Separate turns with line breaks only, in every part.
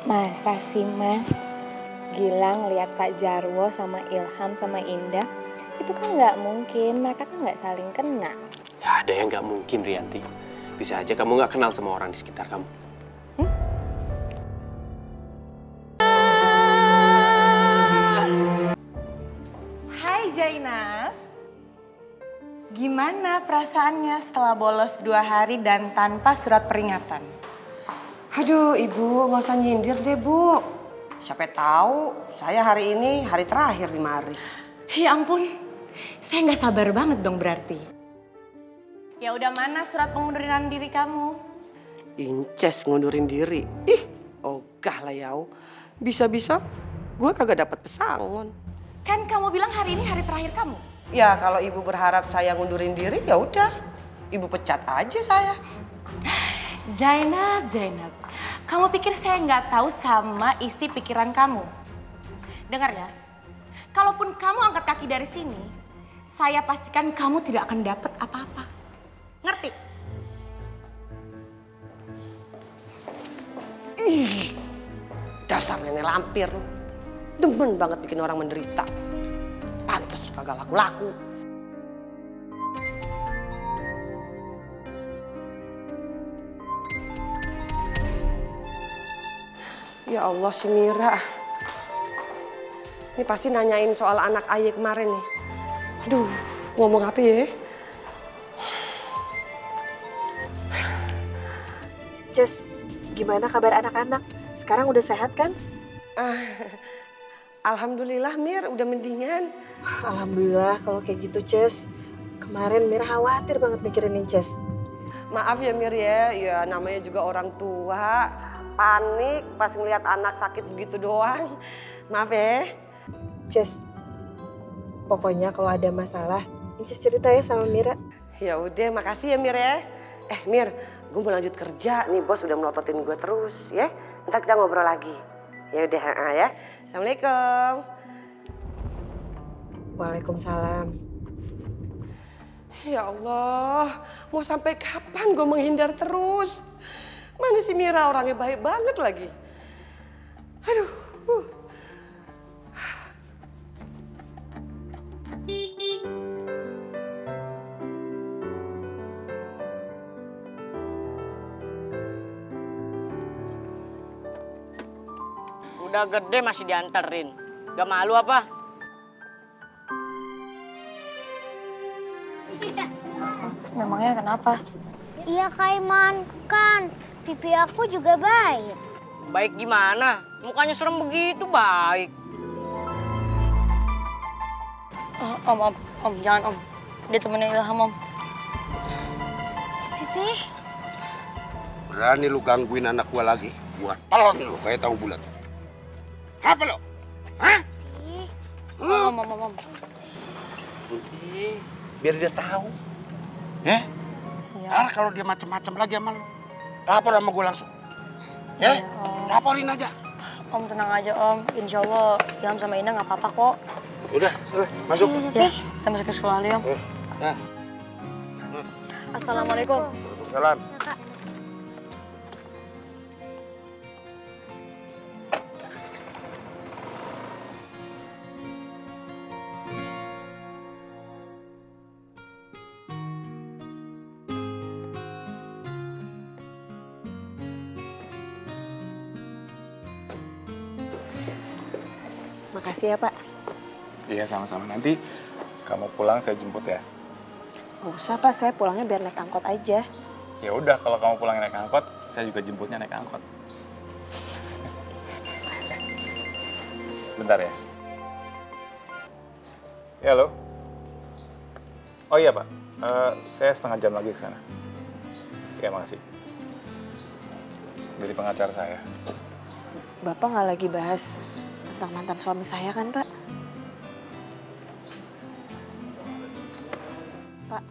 Masa sih Mas? Gilang lihat Pak Jarwo sama Ilham sama Indah, itu kan nggak mungkin, mereka kan nggak saling kenal.
Ya ada yang nggak mungkin, Rianti. Bisa aja kamu nggak kenal sama orang di sekitar kamu.
Hai Zainab, gimana perasaannya setelah bolos 2 hari dan tanpa surat peringatan?
Aduh, Ibu, nggak usah nyindir deh, Bu. Siapa tahu saya hari ini hari terakhir di mari.
Ya ampun, saya nggak sabar banget dong berarti. Ya udah, mana surat pengunduran diri kamu?
Inces ngundurin diri. Ih, ogah lah yau. Bisa-bisa gue kagak dapat pesangon.
Kan kamu bilang hari ini hari terakhir kamu.
Ya kalau Ibu berharap saya ngundurin diri ya udah. Ibu pecat aja saya.
Zainab, kamu pikir saya nggak tahu sama isi pikiran kamu? Dengar ya, kalaupun kamu angkat kaki dari sini, saya pastikan kamu tidak akan dapat apa-apa. Ngerti?
Ih, dasar nenek lampir. Demen banget bikin orang menderita. Pantes kagak laku-laku. Ya Allah, si Mira. Ini pasti nanyain soal anak Aye kemarin nih. Aduh, ngomong apa ya?
Jess, gimana kabar anak-anak? Sekarang udah sehat kan?
Alhamdulillah Mir, udah mendingan.
Alhamdulillah kalau kayak gitu, Jess. Kemarin Mira khawatir banget mikirin Jess.
Maaf ya Mir ya namanya juga orang tua. Panik pas ngeliat anak sakit begitu doang. Maaf ya.
Jess, pokoknya kalau ada masalah, Jess cerita ya sama Mira.
Ya udah, makasih ya Mir ya. Mir, gue mau lanjut kerja nih, bos udah melototin gue terus ya. Ntar kita ngobrol lagi. Ya udah, ya. Assalamualaikum.
Waalaikumsalam.
Ya Allah, mau sampai kapan gue menghindar terus? Mana si Mira orangnya baik banget lagi. Aduh.
Udah gede masih dianterin. Gak malu apa?
Memangnya kenapa?
Iya Kaiman, kan pipi aku juga baik.
Baik gimana? Mukanya serem begitu baik.
Om, jangan Om. Dia temennya Ilham Om.
Pipi,
Berani lu gangguin anak gua lagi? Gua talon lu kayak tahu bulat. Apa lo? Hah?
Om.
Biar dia tahu. Ya? Ntar kalau dia macem-macem lagi sama lu, lapor sama gua langsung. Ya? Laporin aja.
Om tenang aja Om, insya Allah Ilham sama Indah nggak apa-apa kok.
Udah, masuk.
Ya, kita masuk ke sekolah dulu, Om.
Ya.
Assalamualaikum.
Waalaikumsalam.
Makasih ya, Pak.
Iya, sama-sama. Nanti kamu pulang saya jemput ya.
Gak usah, Pak. Saya pulangnya biar naik angkot aja.
Ya udah, kalau kamu pulang naik angkot, saya juga jemputnya naik angkot. Sebentar ya. Ya, halo. Oh iya, Pak. Saya setengah jam lagi ke sana. Ya, makasih. Dari pengacara saya.
Bapak nggak lagi bahas tentang mantan suami saya kan, Pak? Pak.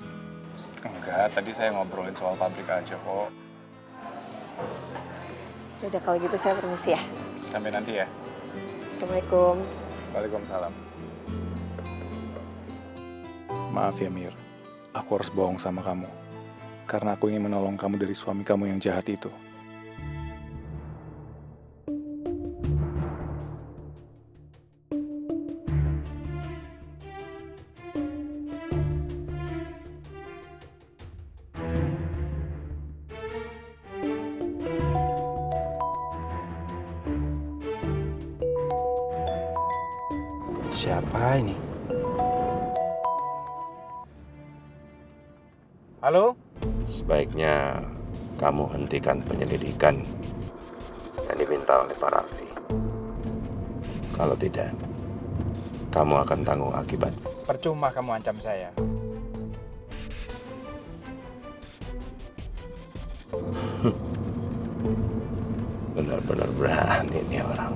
Enggak, tadi saya ngobrolin soal pabrik aja kok.
Udah kalau gitu saya permisi ya.
Sampai nanti ya.
Assalamualaikum.
Waalaikumsalam. Maaf ya Mir, aku harus bohong sama kamu. Karena aku ingin menolong kamu dari suami kamu yang jahat itu.
Siapa ini? Halo? Sebaiknya kamu hentikan penyelidikan yang diminta oleh Pak Raffi. Kalau tidak, kamu akan tanggung akibat.
Percuma kamu ancam saya.
Benar-benar berani nih orang.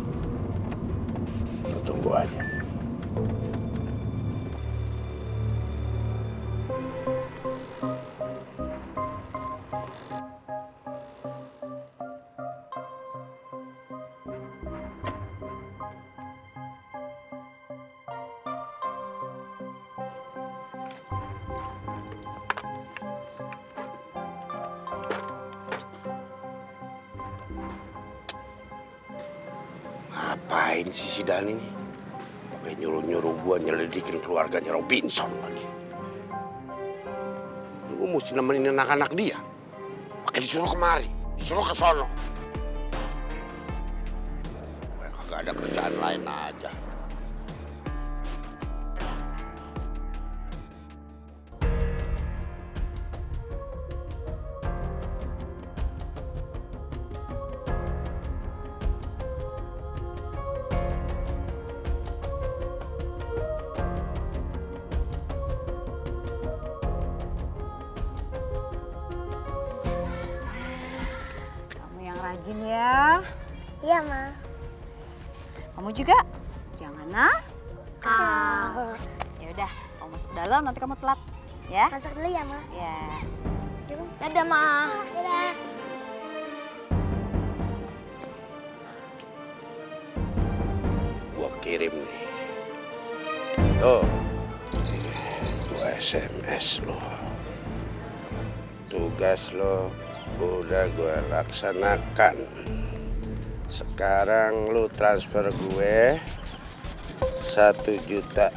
Lu tunggu aja. Ngapain si Dani nih? Pakai nyuruh-nyuruh gua nyelidikin keluarganya Robinson lagi. Gua mesti nemenin anak-anak dia. Pakai disuruh kemari, disuruh ke sono. Kayak kagak ada kerjaan lain aja.
Rajin ya.
Iya, Ma.
Kamu juga jangan nakal. Ya udah, kamu masuk dalam nanti kamu telat, ya.
Masuk dulu ya, Ma.
Ya.
Dadah, Ma. Dadah.
Gua kirim nih. Tuh. Gua SMS lo. Tugas lo udah gue laksanakan. Sekarang lu transfer gue 1 juta.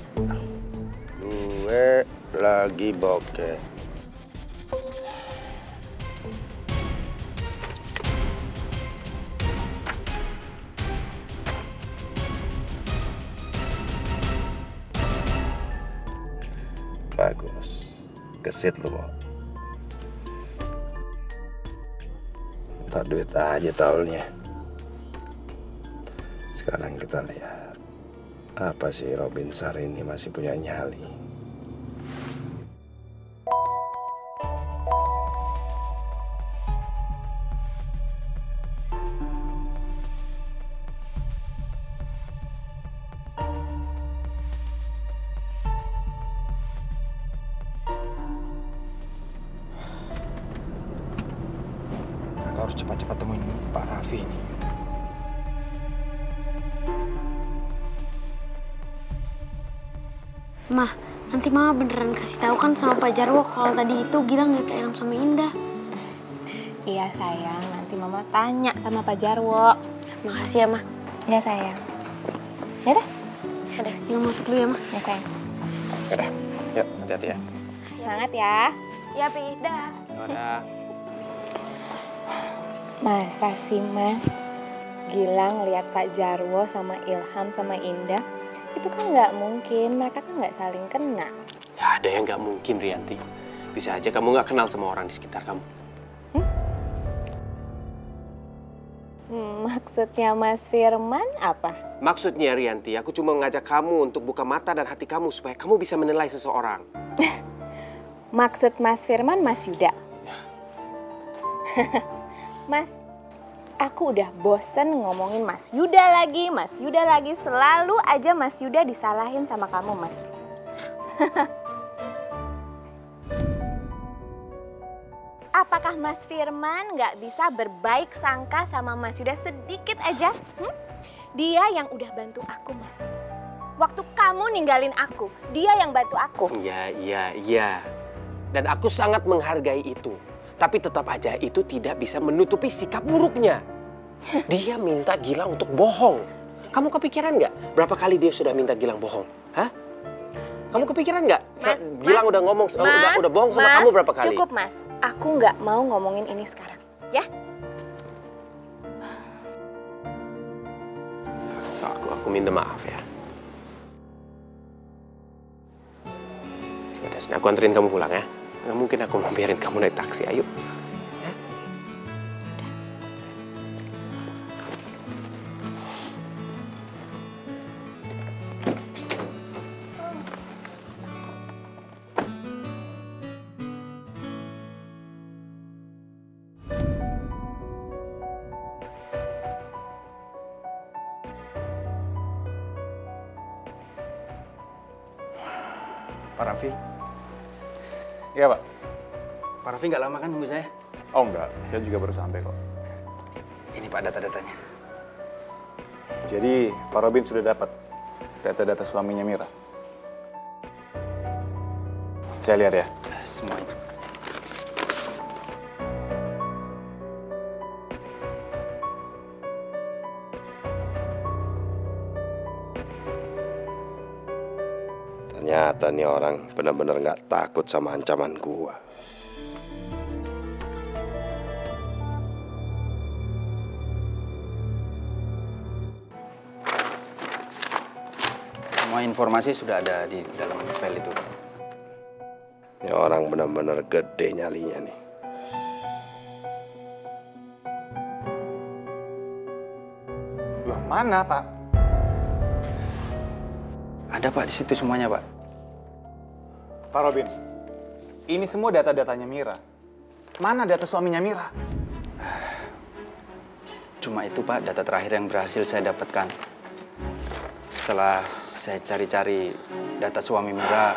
Gue lagi bokeh. Bagus. Gesit lu, Bo. Tak duit aja taulnya. Sekarang kita lihat apa sih Robin Sar ini masih punya nyali.
Harus cepat-cepat temuin Pak Raffi ini.
Mah, nanti Mama beneran kasih tahu kan sama Pak Jarwo kalau tadi itu Gilang ngeliat Kak Ilham sama Indah.
Iya sayang, nanti Mama tanya sama Pak Jarwo.
Makasih ya, Ma.
Iya sayang. Yaudah.
Yaudah, Gilang masuk dulu ya, Ma.
Ya sayang.
Yaudah, yuk hati-hati ya.
Semangat ya.
Ya, Pi. Dah.
Udah.
Masa sih Mas, Gilang lihat Pak Jarwo sama Ilham sama Indah, itu kan nggak mungkin, mereka kan nggak saling kenal.
Ya ada yang nggak mungkin Rianti. Bisa aja kamu nggak kenal sama orang di sekitar kamu.
Maksudnya Mas Firman apa?
Maksudnya Rianti, aku cuma ngajak kamu untuk buka mata dan hati kamu supaya kamu bisa menilai seseorang.
Maksud Mas Firman Mas Yuda? Mas, aku udah bosen ngomongin Mas Yuda lagi, selalu aja Mas Yuda disalahin sama kamu, Mas. Apakah Mas Firman nggak bisa berbaik sangka sama Mas Yuda sedikit aja? Dia yang udah bantu aku, Mas. Waktu kamu ninggalin aku, dia yang bantu aku.
Iya. Dan aku sangat menghargai itu. Tapi tetap aja itu tidak bisa menutupi sikap buruknya. Dia minta Gilang untuk bohong. Kamu kepikiran nggak berapa kali dia sudah minta Gilang bohong? Hah? Kamu kepikiran nggak? Gilang udah ngomong, udah bohong sama kamu berapa kali?
Cukup Mas, aku nggak mau ngomongin ini sekarang, ya?
Aku minta maaf ya. Sini, aku anterin kamu pulang ya. Nggak mungkin aku mau biarin kamu naik taksi. Ayo.
Pak Raffi?
Iya, Pak.
Pak Raffi nggak lama kan nunggu saya?
Oh, enggak. Saya juga baru sampai kok.
Ini Pak data-datanya.
Jadi, Pak Robin sudah dapat data-data suaminya Mira. Saya lihat ya.
Semuanya.
Ternyata nih orang benar-benar nggak takut sama ancaman gua.
Semua informasi sudah ada di dalam file itu.
Ini orang benar-benar gede nyalinya nih.
Loh, mana, Pak?
Ada Pak di situ semuanya Pak.
Pak Robin, ini semua data-datanya Mira. Mana data suaminya Mira?
Cuma itu Pak, data terakhir yang berhasil saya dapatkan. Setelah saya cari-cari data suami Mira,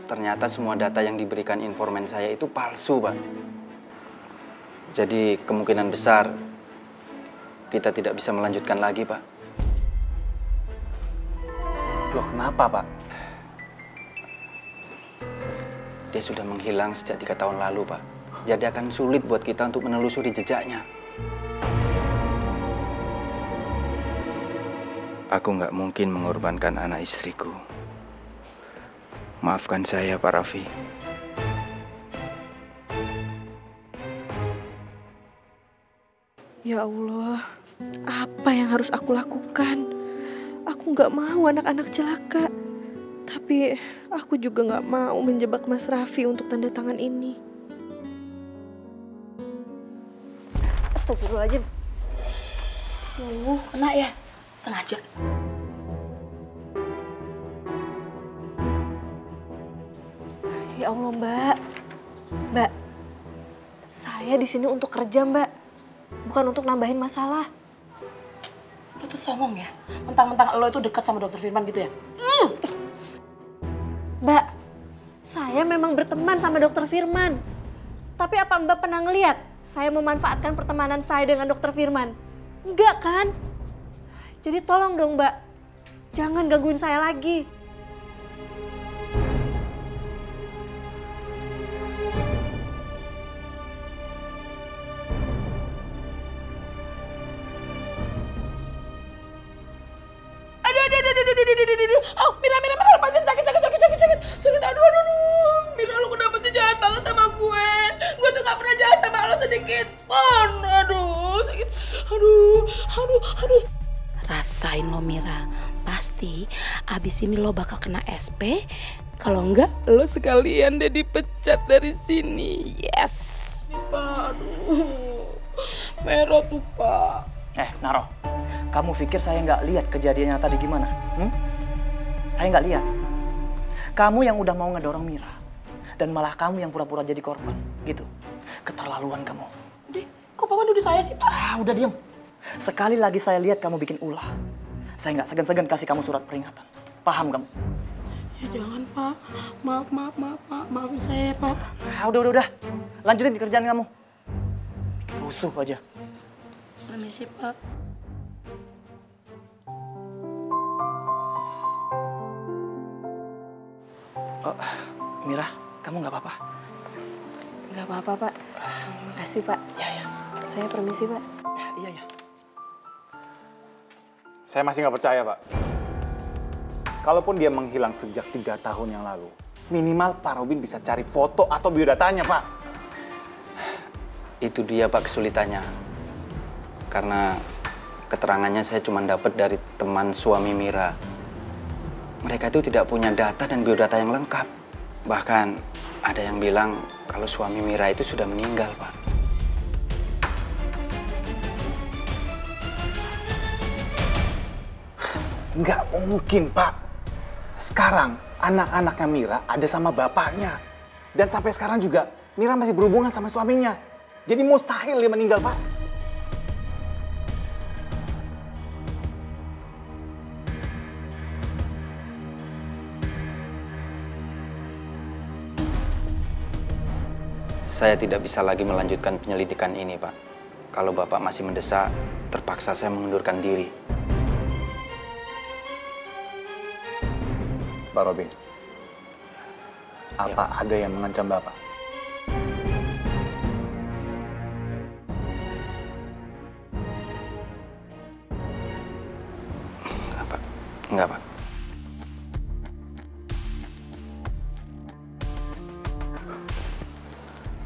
ternyata semua data yang diberikan informan saya itu palsu, Pak. Jadi kemungkinan besar kita tidak bisa melanjutkan lagi, Pak.
Loh, kenapa, Pak?
Dia sudah menghilang sejak 3 tahun lalu, Pak. Jadi akan sulit buat kita untuk menelusuri jejaknya. Aku nggak mungkin mengorbankan anak istriku. Maafkan saya, Pak Raffi.
Ya Allah, apa yang harus aku lakukan? Aku nggak mau anak-anak celaka. Tapi aku juga nggak mau menjebak Mas Raffi untuk tanda tangan ini. Astagfirullahaladzim.
Kena ya? Sengaja.
Ya Allah, Mbak. Mbak, saya di sini untuk kerja, Mbak. Bukan untuk nambahin masalah.
Lo tuh songong ya? Mentang-mentang lo itu dekat sama Dokter Firman gitu ya?
Mbak, saya memang berteman sama Dokter Firman. Tapi apa Mbak pernah ngeliat saya memanfaatkan pertemanan saya dengan Dokter Firman? Enggak kan? Jadi tolong dong Mbak, jangan gangguin saya lagi.
Aduh. Oh, Mira, lepasin. Sakit. Aduh. Mira, lo kenapa sih jahat banget sama gue? Gue tuh gak pernah jahat sama lo sedikit pun. Aduh, sakit. Aduh. Rasain lo, Mira. Pasti abis ini lo bakal kena SP. Kalau enggak, lo sekalian deh dipecat dari sini. Yes. Pak, aduh. Merah tuh, Pak.
Naro. Kamu pikir saya nggak lihat kejadiannya tadi gimana? Saya nggak lihat. Kamu yang udah mau ngedorong Mira. Dan malah kamu yang pura-pura jadi korban. Gitu. Keterlaluan kamu.
Kok Papa nuduh saya sih, Pak?
Udah diem. Sekali lagi saya lihat kamu bikin ulah. Saya nggak segan-segan kasih kamu surat peringatan. Paham kamu?
Ya jangan, Pak. Maaf, Pak. Maafin saya, Pak.
Udah. Lanjutin kerjaan kamu. Bikin rusuh aja.
Permisi, Pak.
Mira, kamu nggak apa-apa?
Nggak apa-apa, Pak. Makasih, Pak.
Ya.
Saya permisi, Pak.
Iya.
Saya masih nggak percaya, Pak. Kalaupun dia menghilang sejak 3 tahun yang lalu, minimal Pak Robin bisa cari foto atau biodatanya, Pak.
Itu dia, Pak, kesulitannya. Karena keterangannya saya cuma dapat dari teman suami Mira. Mereka itu tidak punya data dan biodata yang lengkap. Bahkan ada yang bilang kalau suami Mira itu sudah meninggal, Pak.
Nggak mungkin, Pak. Sekarang anak-anaknya Mira ada sama bapaknya. Dan sampai sekarang juga Mira masih berhubungan sama suaminya. Jadi mustahil dia meninggal, Pak.
Saya tidak bisa lagi melanjutkan penyelidikan ini, Pak. Kalau Bapak masih mendesak, terpaksa saya mengundurkan diri.
Pak Robin, apa ada yang mengancam Bapak?
Enggak, Pak. Enggak, Pak.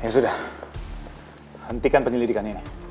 Ya sudah, hentikan penyelidikan ini.